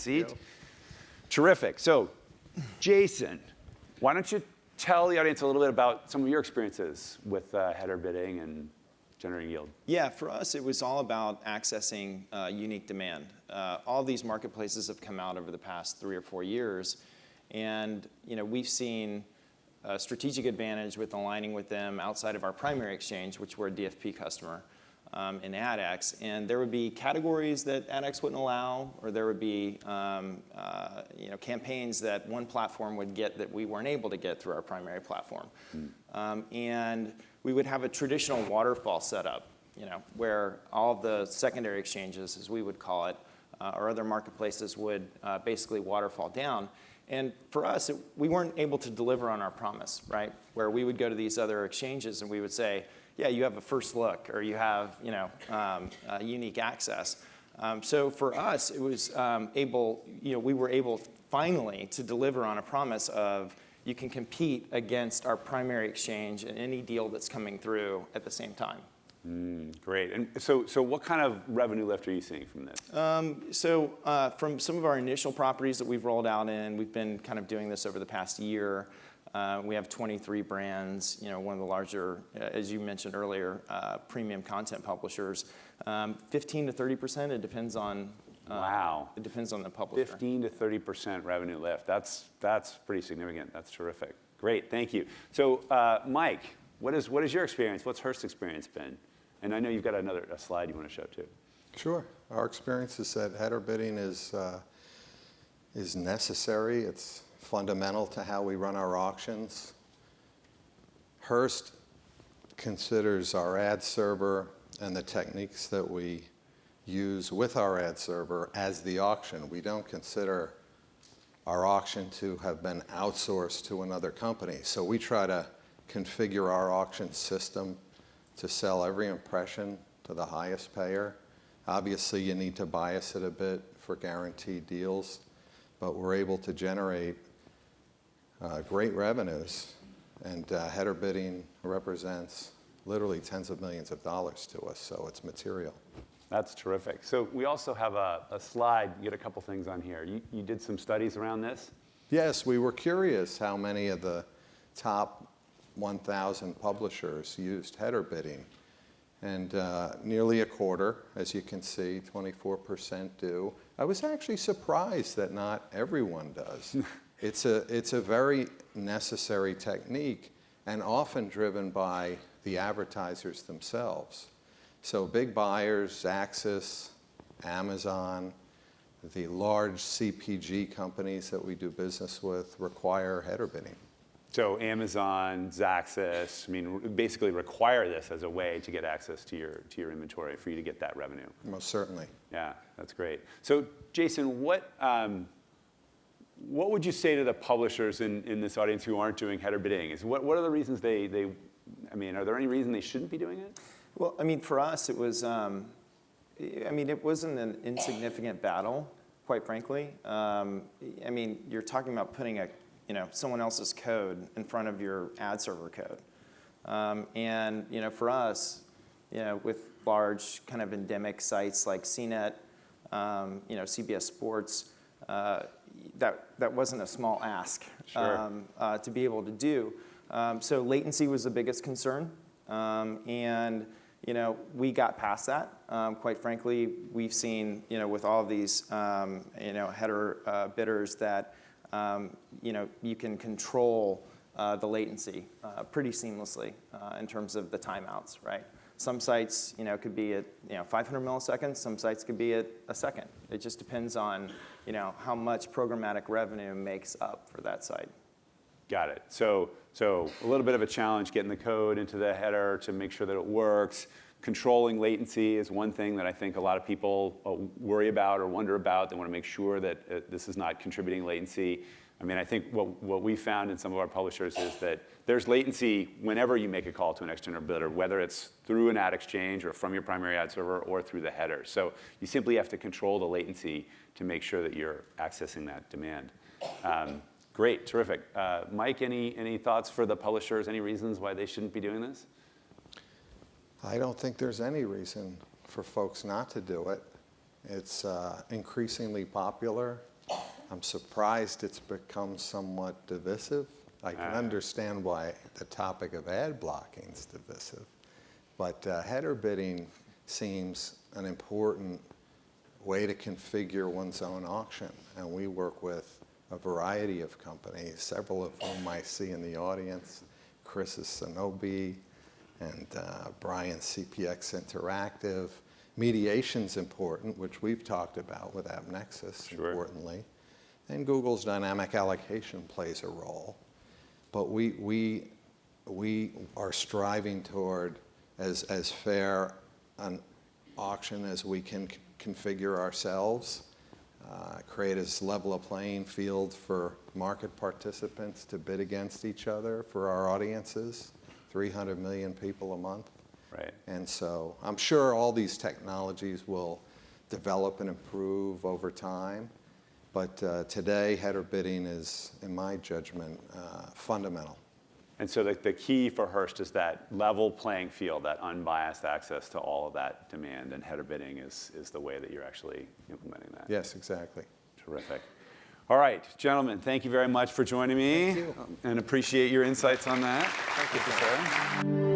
seat. Terrific. So, Jason, why don't you tell the audience a little bit about some of your experiences with header bidding and generating yield? Yeah, for us, it was all about accessing unique demand. All these marketplaces have come out over the past 3 or 4 years, and we've seen a strategic advantage with aligning with them outside of our primary exchange, which we're a DFP customer, in AddX. And there would be categories that AddX wouldn't allow, or there would be campaigns that one platform would get that we weren't able to get through our primary platform. And we would have a traditional waterfall setup, where all of the secondary exchanges, as we would call it, or other marketplaces would basically waterfall down. And for us, we weren't able to deliver on our promise, right? Where we would go to these other exchanges and we would say, yeah, you have a first look, or you have unique access. So for us, it was we were able finally to deliver on a promise of you can compete against our primary exchange in any deal that's coming through at the same time. Great. And so what kind of revenue lift are you seeing from this? From some of our initial properties that we've rolled out in, we've been kind of doing this over the past year. We have 23 brands, one of the larger, as you mentioned earlier, premium content publishers. 15 to 30%, it depends on wow. It depends on the publisher. 15 to 30% revenue lift. That's pretty significant. That's terrific. Great, thank you. So Mike, what is your experience? What's Hearst's experience been? And I know you've got a slide you want to show too. Sure. Our experience is that header bidding is necessary. It's fundamental to how we run our auctions. Hearst considers our ad server and the techniques that we use with our ad server as the auction. We don't consider our auction to have been outsourced to another company. So we try to configure our auction system to sell every impression to the highest payer. Obviously, you need to bias it a bit for guaranteed deals, but we're able to generate great revenues, and header bidding represents literally tens of millions of dollars to us, so it's material. That's terrific. So we also have a slide. You get a couple things on here. You did some studies around this? Yes, we were curious how many of the top 1,000 publishers used header bidding. And nearly a quarter, as you can see, 24% do. I was actually surprised that not everyone does. It's a very necessary technique and often driven by the advertisers themselves. So big buyers, Axis, Amazon, the large CPG companies that we do business with require header bidding. So Amazon, Xaxis, basically require this as a way to get access to your inventory for you to get that revenue. Most certainly. Yeah, that's great. So Jason, what would you say to the publishers in this audience who aren't doing header bidding? What are the reasons are there any reason they shouldn't be doing it? Well, for us, it was, it wasn't an insignificant battle, quite frankly. You're talking about putting someone else's code in front of your ad server code. For us, with large kind of endemic sites like CNET, CBS Sports, that wasn't a small ask. Sure. To be able to do. So latency was the biggest concern. We got past that. Quite frankly, we've seen, with all of these, header bidders that, you can control the latency pretty seamlessly in terms of the timeouts, right? Some sites, could be at 500 milliseconds. Some sites could be at a second. It just depends on, how much programmatic revenue makes up for that site. Got it. So a little bit of a challenge getting the code into the header to make sure that it works. Controlling latency is one thing that I think a lot of people worry about or wonder about. They want to make sure that this is not contributing latency. I think what we found in some of our publishers is that there's latency whenever you make a call to an external bidder, whether it's through an ad exchange or from your primary ad server or through the header. So you simply have to control the latency to make sure that you're accessing that demand. Great, terrific. Mike, any thoughts for the publishers? Any reasons why they shouldn't be doing this? I don't think there's any reason for folks not to do it. It's increasingly popular. I'm surprised it's become somewhat divisive. I can understand why the topic of ad blocking is divisive, but header bidding seems an important way to configure one's own auction. And we work with a variety of companies, several of whom I see in the audience, Chris's Sonobi and Brian's CPX Interactive. Mediation's important, which we've talked about with AppNexus, importantly. And Google's dynamic allocation plays a role. But we are striving toward as fair an auction as we can configure ourselves, create as level a playing field for market participants to bid against each other for our audiences, 300 million people a month. Right. And so I'm sure all these technologies will develop and improve over time. But today, header bidding is, in my judgment, fundamental. And so the key for Hearst is that level playing field, that unbiased access to all of that demand, and header bidding is the way that you're actually implementing that. Yes, exactly. Terrific. All right, gentlemen, thank you very much for joining me. Thank you. And appreciate your insights on that. Thank you, sir.